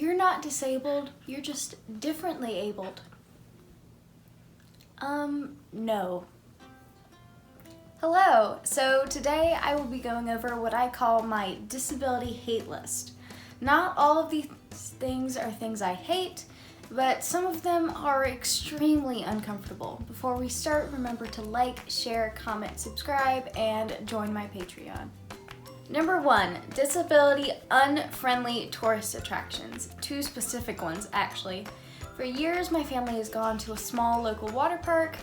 You're not disabled, you're just differently abled. No. Hello, so today I will be going over what I call my disability hate list. Not all of these things are things I hate, but some of them are extremely uncomfortable. Before we start, remember to like, share, comment, subscribe, and join my Patreon. Number 1, disability unfriendly tourist attractions. 2 specific ones, actually. For years, my family has gone to a small local water park.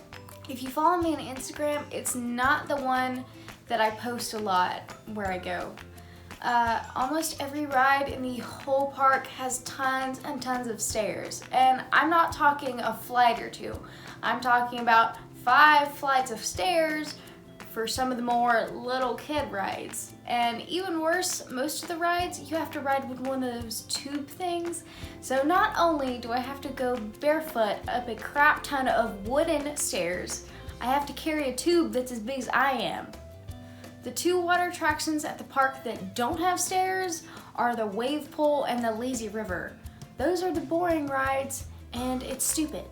If you follow me on Instagram, it's not the one that I post a lot where I go. Almost every ride in the whole park has tons and tons of stairs. And I'm not talking a flight or 2. I'm talking about 5 flights of stairs for some of the more little kid rides. And even worse, most of the rides you have to ride with one of those tube things. So not only do I have to go barefoot up a crap ton of wooden stairs, I have to carry a tube that's as big as I am. The 2 water attractions at the park that don't have stairs are the wave pool and the lazy river. Those are the boring rides, and it's stupid.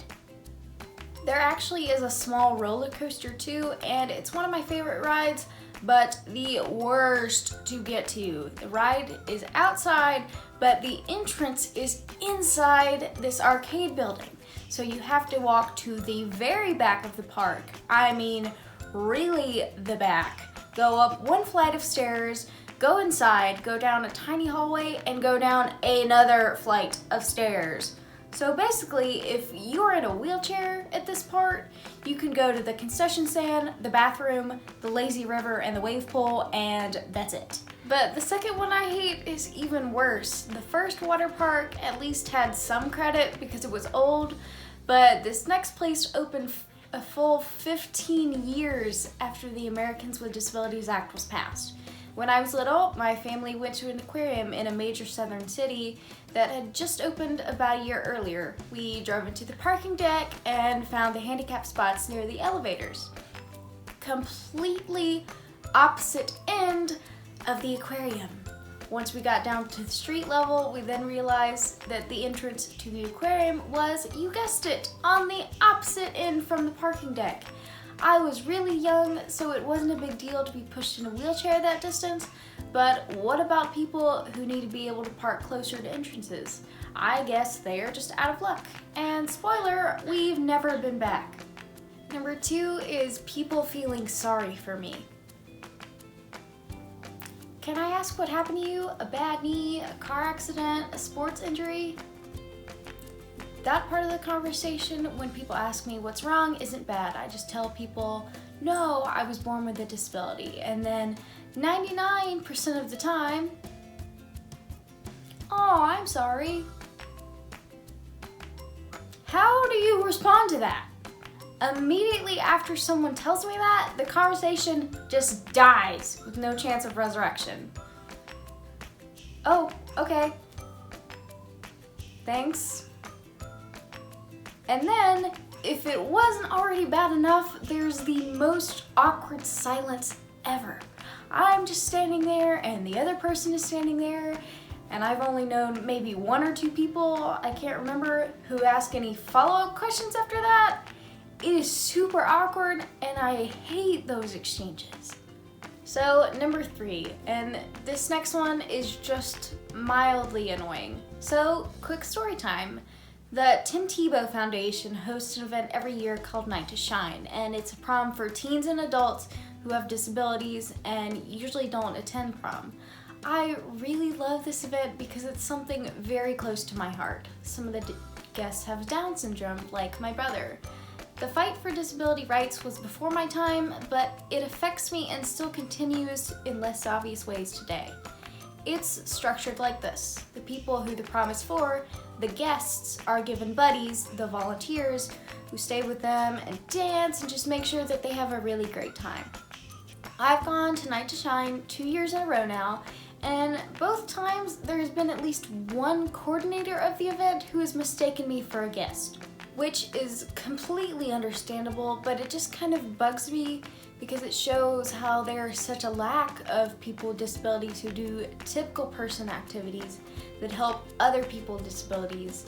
There actually is a small roller coaster too, and it's one of my favorite rides, but the worst to get to. The ride is outside, but the entrance is inside this arcade building. So you have to walk to the very back of the park. I mean, really the back. Go up 1 flight of stairs, go inside, go down a tiny hallway, and go down another flight of stairs. So basically, if you're in a wheelchair at this part, you can go to the concession stand, the bathroom, the lazy river, and the wave pool, and that's it. But the second one I hate is even worse. The first water park at least had some credit because it was old, but this next place opened a full 15 years after the Americans with Disabilities Act was passed. When I was little, my family went to an aquarium in a major southern city that had just opened about a year earlier. We drove into the parking deck and found the handicap spots near the elevators. Completely opposite end of the aquarium. Once we got down to the street level, we then realized that the entrance to the aquarium was, you guessed it, on the opposite end from the parking deck. I was really young, so it wasn't a big deal to be pushed in a wheelchair that distance, but what about people who need to be able to park closer to entrances? I guess they're just out of luck. And spoiler, we've never been back. Number 2 is people feeling sorry for me. Can I ask what happened to you? A bad knee, a car accident, a sports injury? That part of the conversation, when people ask me what's wrong, isn't bad. I just tell people, no, I was born with a disability. And then 99% of the time, oh, I'm sorry. How do you respond to that? Immediately after someone tells me that, the conversation just dies with no chance of resurrection. Oh, okay. Thanks. And then, if it wasn't already bad enough, there's the most awkward silence ever. I'm just standing there and the other person is standing there, and I've only known maybe 1 or 2 people, I can't remember, who ask any follow-up questions after that. It is super awkward, and I hate those exchanges. So, number 3, and this next one is just mildly annoying. So, quick story time. The Tim Tebow Foundation hosts an event every year called Night to Shine, and it's a prom for teens and adults who have disabilities and usually don't attend prom. I really love this event because it's something very close to my heart. Some of the guests have Down syndrome, like my brother. The fight for disability rights was before my time, but it affects me and still continues in less obvious ways today. It's structured like this. The people who the prom is for, the guests, are given buddies, the volunteers, who stay with them and dance and just make sure that they have a really great time. I've gone to Night to Shine 2 years in a row now, and both times there's been at least one coordinator of the event who has mistaken me for a guest. which is completely understandable, but it just kind of bugs me because it shows how there's such a lack of people with disabilities who do typical person activities that help other people with disabilities,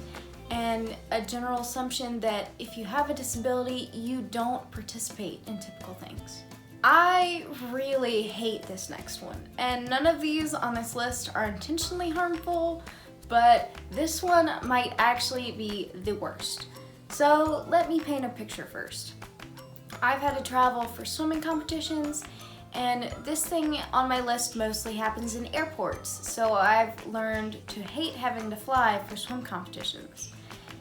and a general assumption that if you have a disability, you don't participate in typical things. I really hate this next one, and none of these on this list are intentionally harmful, but this one might actually be the worst. So let me paint a picture first. I've had to travel for swimming competitions, and this thing on my list mostly happens in airports, so I've learned to hate having to fly for swim competitions.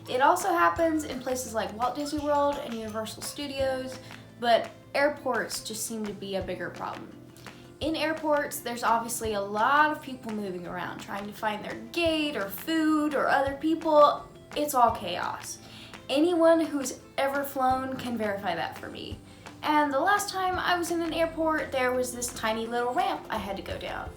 It also happens in places like Walt Disney World and Universal Studios, but airports just seem to be a bigger problem. In airports, there's obviously a lot of people moving around, trying to find their gate or food or other people. It's all chaos. Anyone who's ever flown can verify that for me. And the last time I was in an airport, there was this tiny little ramp I had to go down.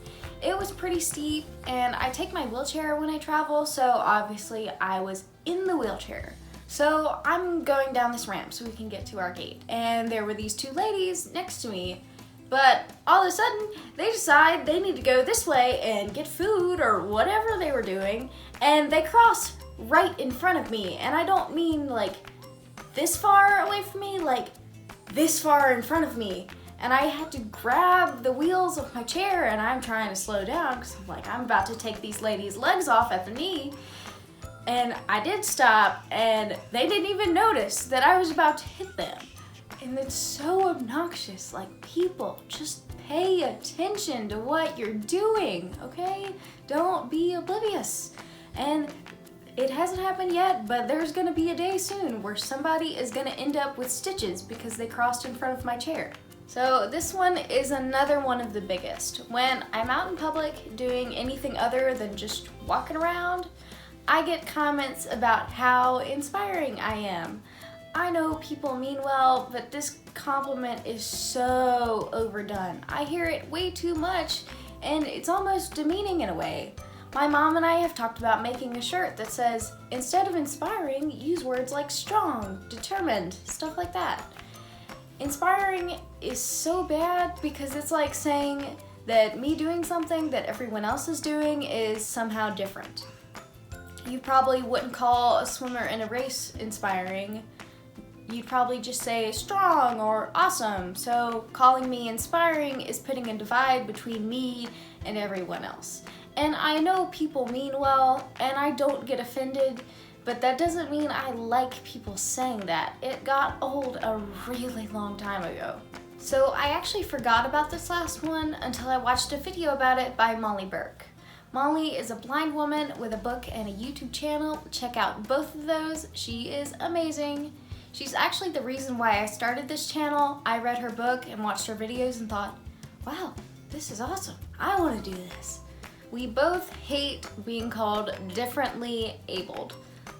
It was pretty steep, and I take my wheelchair when I travel, so obviously I was in the wheelchair. So I'm going down this ramp so we can get to our gate, and there were these two ladies next to me, but all of a sudden they decide they need to go this way and get food or whatever they were doing, and they cross right in front of me. And I don't mean like this far away from me, like this far in front of me. And I had to grab the wheels of my chair, and I'm trying to slow down because I'm like, I'm about to take these ladies' legs off at the knee. And I did stop, and they didn't even notice that I was about to hit them. And it's so obnoxious. Like, people, just pay attention to what you're doing, okay? Don't be oblivious. And it hasn't happened yet, but there's gonna be a day soon where somebody is gonna end up with stitches because they crossed in front of my chair. So this one is another one of the biggest. When I'm out in public doing anything other than just walking around, I get comments about how inspiring I am. I know people mean well, but this compliment is so overdone. I hear it way too much, and it's almost demeaning in a way. My mom and I have talked about making a shirt that says, instead of inspiring, use words like strong, determined, stuff like that. Inspiring is so bad because it's like saying that me doing something that everyone else is doing is somehow different. You probably wouldn't call a swimmer in a race inspiring. You'd probably just say strong or awesome. So calling me inspiring is putting a divide between me and everyone else. And I know people mean well, and I don't get offended, but that doesn't mean I like people saying that. It got old a really long time ago. So I actually forgot about this last one until I watched a video about it by Molly Burke. Molly is a blind woman with a book and a YouTube channel. Check out both of those. She is amazing. She's actually the reason why I started this channel. I read her book and watched her videos and thought, wow, this is awesome. I want to do this. We both hate being called differently abled.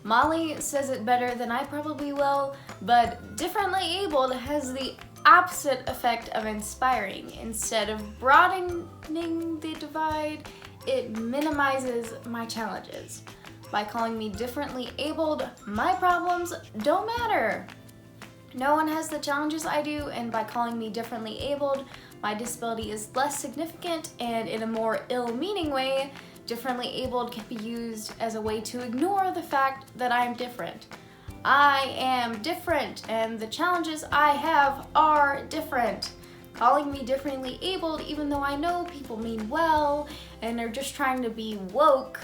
Molly says it better than I probably will, but differently abled has the opposite effect of inspiring. Instead of broadening the divide, it minimizes my challenges. By calling me differently abled, my problems don't matter. No one has the challenges I do, and by calling me differently abled, my disability is less significant, and in a more ill-meaning way, differently abled can be used as a way to ignore the fact that I'm different. I am different, and the challenges I have are different. Calling me differently abled, even though I know people mean well and they're just trying to be woke,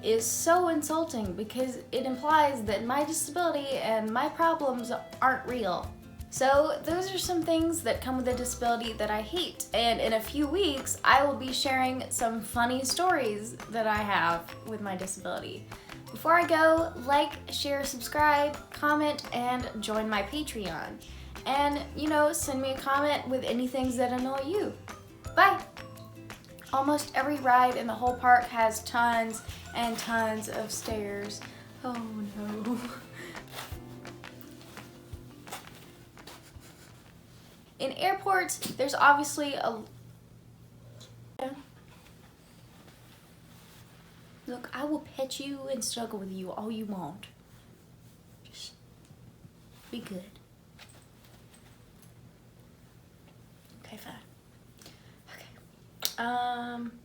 is so insulting because it implies that my disability and my problems aren't real. So those are some things that come with a disability that I hate, and in a few weeks I will be sharing some funny stories that I have with my disability. Before I go, like, share, subscribe, comment, and join my Patreon. And, send me a comment with any things that annoy you. Bye! Almost every ride in the whole park has tons and tons of stairs. Oh no. In airports, there's obviously a... Look, I will pet you and snuggle with you all you want. Just be good. Okay, fine. Okay.